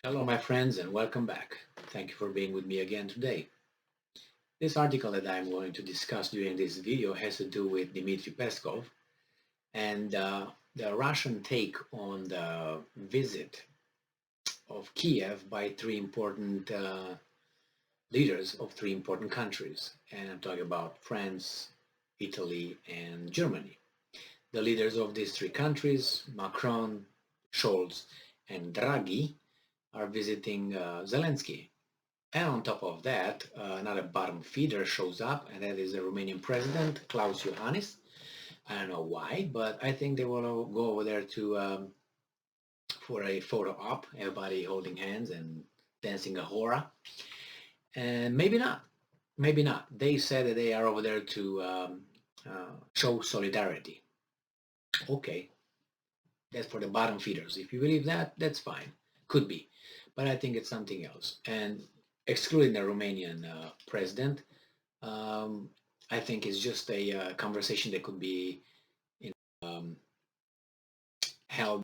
Hello, my friends, and welcome back. Thank you for being with me again today. This article that I'm going to discuss during this video has to do with Dmitry Peskov and the Russian take on the visit of Kiev by three important leaders of three important countries. And I'm talking about France, Italy, and Germany. The leaders of these three countries, Macron, Shulz, and Draghi, are visiting Zelensky. And on top of that, another bottom feeder shows up, and that is the Romanian president, Klaus Iohannis. I don't know why, but I think they will go over there to for a photo op, everybody holding hands and dancing a hora. And maybe not, maybe not. They said that they are over there to show solidarity. Okay, that's for the bottom feeders. If you believe that, that's fine. Could be. But I think it's something else. And excluding the Romanian president, um, I think it's just a conversation that could be held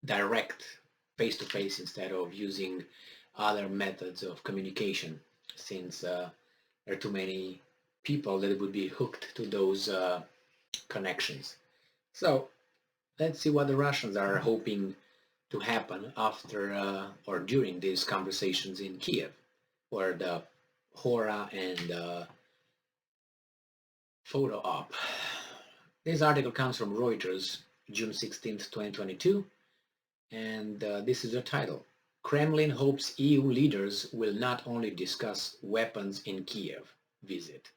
direct, face to face, instead of using other methods of communication, since there are too many people that would be hooked to those connections. So let's see what the Russians are hoping to happen after or during these conversations in Kiev, where the hora and photo op. This article comes from Reuters, June 16th, 2022, and this is the title. Kremlin hopes EU leaders will not only discuss weapons in Kiev visit.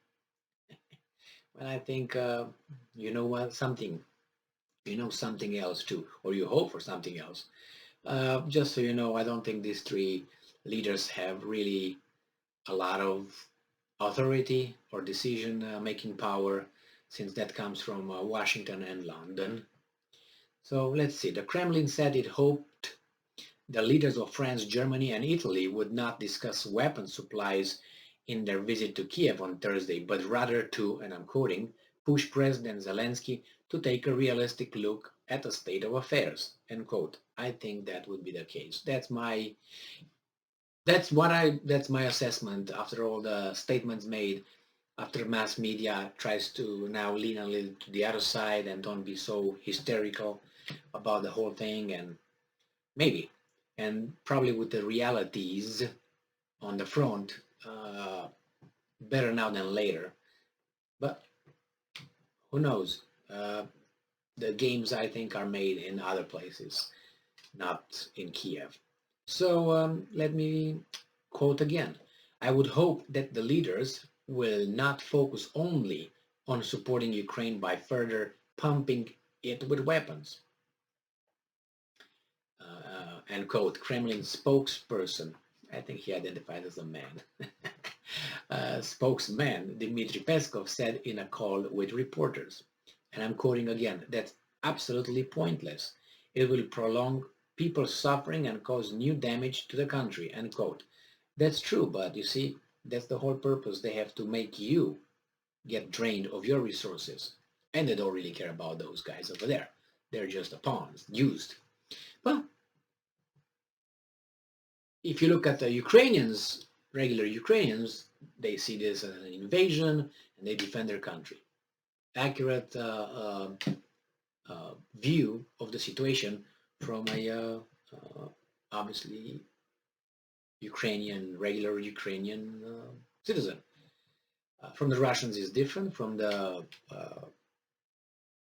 Well, I think you know what, something else too, or you hope for something else. Just so you know, I don't think these three leaders have really a lot of authority or decision-making power, since that comes from Washington and London. So let's see. The Kremlin said it hoped the leaders of France, Germany, and Italy would not discuss weapon supplies in their visit to Kiev on Thursday, but rather to, and I'm quoting, push President Zelensky to take a realistic look at the state of affairs, end quote. I think that would be the case. That's my assessment after all the statements made, after mass media tries to now lean a little to the other side and don't be so hysterical about the whole thing, and maybe, and probably with the realities on the front, better now than later. But who knows? The games, I think, are made in other places, not in Kiev. So let me quote again. I would hope that the leaders will not focus only on supporting Ukraine by further pumping it with weapons. End quote. Kremlin spokesperson, I think he identified as a man, spokesman Dmitry Peskov said in a call with reporters. And I'm quoting again, that's absolutely pointless. It will prolong people's suffering and cause new damage to the country, end quote. That's true, but you see, that's the whole purpose. They have to make you get drained of your resources. And they don't really care about those guys over there. They're just a pawns, used. Well, if you look at the Ukrainians, regular Ukrainians, they see this as an invasion and they defend their country. Accurate view of the situation from a obviously regular Ukrainian citizen. From the Russians is different. From the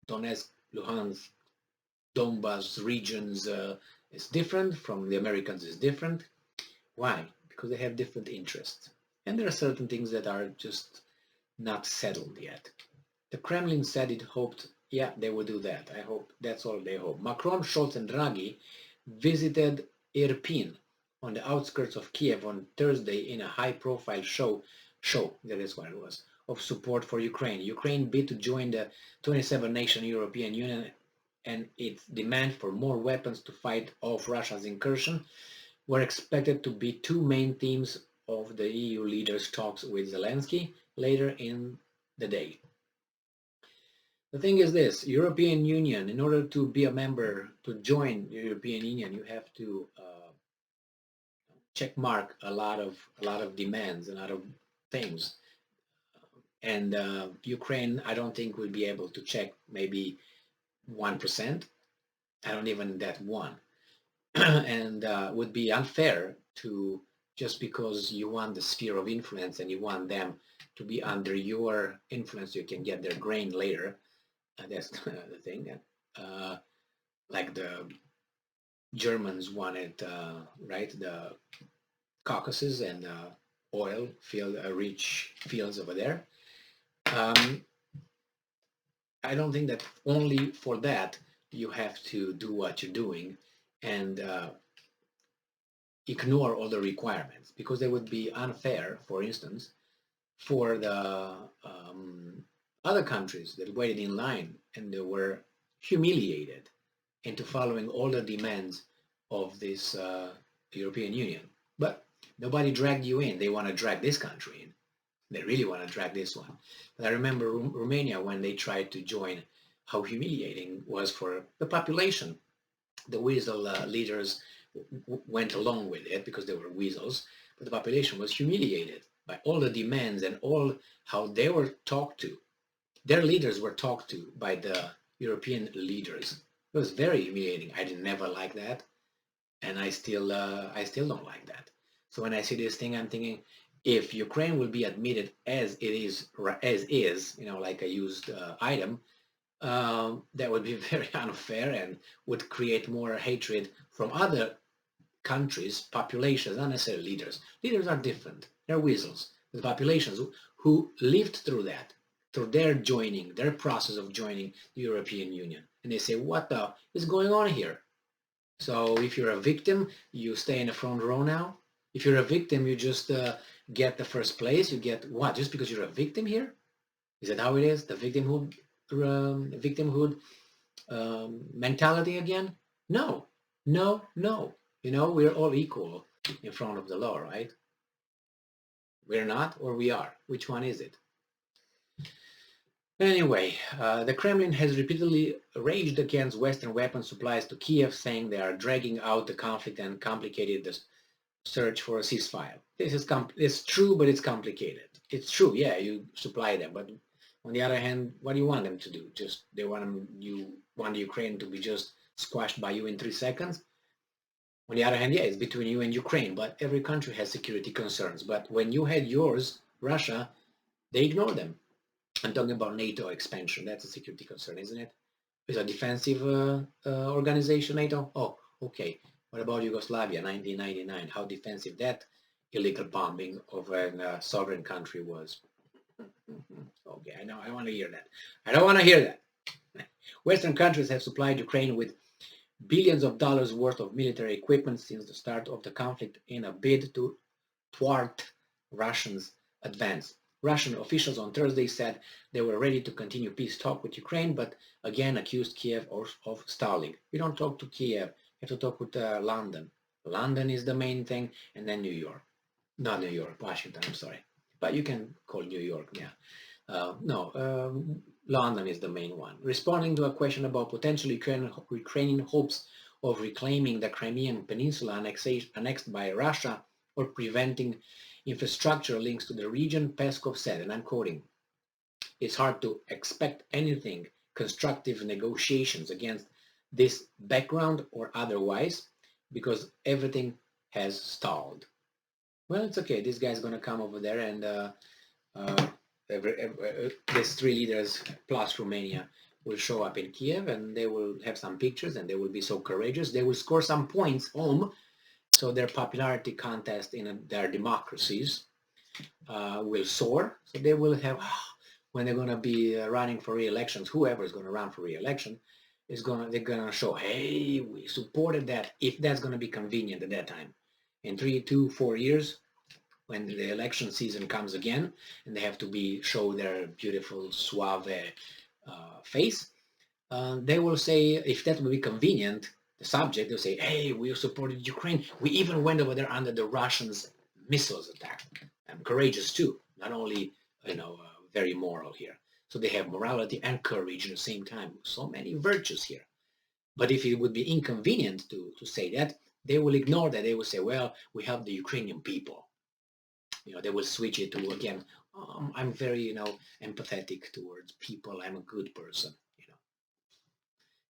Donetsk, Luhansk, Donbas regions is different. From the Americans is different. Why? Because they have different interests. And there are certain things that are just not settled yet. The Kremlin said it hoped, yeah, they will do that. I hope that's all they hope. Macron, Scholz, and Draghi visited Irpin on the outskirts of Kiev on Thursday in a high-profile show, that is what it was, of support for Ukraine. Ukraine bid to join the 27-nation European Union, and its demand for more weapons to fight off Russia's incursion were expected to be two main themes of the EU leaders' talks with Zelensky later in the day. The thing is this: European Union. In order to be a member, to join the European Union, you have to check mark a lot of demands, a lot of things. And Ukraine, I don't think will be able to check maybe 1%. I don't even that one. And would be unfair to, just because you want the sphere of influence and you want them to be under your influence, you can get their grain later. That's the thing. Like the Germans wanted, right, the Caucasus and oil field, rich fields over there. I don't think that only for that you have to do what you're doing and ignore all the requirements, because they would be unfair, for instance, for the other countries that waited in line and they were humiliated into following all the demands of this European Union. But nobody dragged you in. They want to drag this country in. They really want to drag this one. But I remember Romania, when they tried to join, how humiliating was for the population. The weasel leaders went along with it because they were weasels, but the population was humiliated by all the demands and all how they were talked to. Their leaders were talked to by the European leaders. It was very humiliating. I didn't never like that, and I still don't like that. So when I see this thing, I'm thinking, if Ukraine will be admitted as it is, like a used item, that would be very unfair and would create more hatred from other countries, populations, not necessarily leaders. Leaders are different. They're weasels. The populations who lived through that, through their process of joining the European Union. And they say, what the is going on here? So if you're a victim, you stay in the front row now. If you're a victim, you just get the first place. You get what? Just because you're a victim here? Is that how it is? The victimhood mentality again? No, no, no. We're all equal in front of the law, right? We're not, or we are. Which one is it? Anyway, the Kremlin has repeatedly raged against Western weapon supplies to Kiev, saying they are dragging out the conflict and complicated the search for a ceasefire. This is it's true, but it's complicated. It's true, yeah, you supply them, but on the other hand, what do you want them to do? Just you want Ukraine to be just squashed by you in 3 seconds? On the other hand, yeah, it's between you and Ukraine, but every country has security concerns. But when you had yours, Russia, they ignore them. I'm talking about NATO expansion. That's a security concern, isn't it? It's a defensive organization, NATO. Oh, okay. What about Yugoslavia, 1999? How defensive that illegal bombing of a sovereign country was. Okay, I know. I want to hear that. I don't want to hear that. Western countries have supplied Ukraine with billions of dollars worth of military equipment since the start of the conflict in a bid to thwart Russians' advance. Russian officials on Thursday said they were ready to continue peace talks with Ukraine, but again accused Kiev of stalling. You don't talk to Kiev, you have to talk with London. London is the main thing, and then New York. Not New York, Washington, I'm sorry. But you can call New York, yeah. London is the main one. Responding to a question about potential Ukrainian hopes of reclaiming the Crimean Peninsula annexed by Russia or preventing infrastructure links to the region, Peskov said, and I'm quoting, "It's hard to expect anything constructive negotiations against this background or otherwise because everything has stalled." Well, it's okay. This guy's going to come over there and these 3 leaders plus Romania will show up in Kiev and they will have some pictures and they will be so courageous. They will score some points home, so their popularity contest in their democracies will soar. So they will have, when they're going to be running for re-elections, whoever is going to run for re-election they're going to show, hey, we supported that, if that's going to be convenient at that time. In 3, 2, 4 years, when the election season comes again and they have to show their beautiful suave face, they will say, if that will be convenient, the subject, they'll say, hey, we supported Ukraine. We even went over there under the Russians' missiles attack. I'm courageous too, not only, very moral here. So they have morality and courage at the same time. So many virtues here. But if it would be inconvenient to say that, they will ignore that. They will say, well, we have the Ukrainian people. They will switch it to, again, I'm very, empathetic towards people. I'm a good person.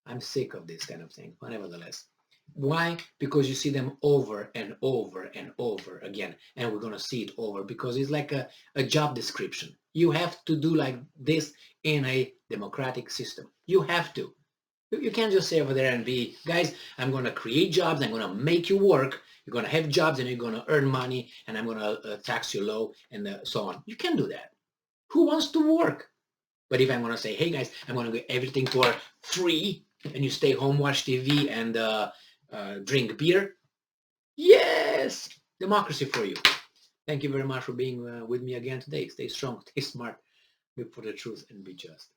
I'm sick of this kind of thing, but nevertheless. Why? Because you see them over and over and over again. And we're going to see it over because it's like a job description. You have to do like this in a democratic system. You have to. You can't just say over there and be, guys, I'm going to create jobs. I'm going to make you work. You're going to have jobs and you're going to earn money and I'm going to tax you low and so on. You can't do that. Who wants to work? But if I'm going to say, hey, guys, I'm going to get everything for free and you stay home, watch TV and drink beer, yes, democracy for you. Thank you very much for being with me again today. Stay strong, stay smart, look for the truth and be just.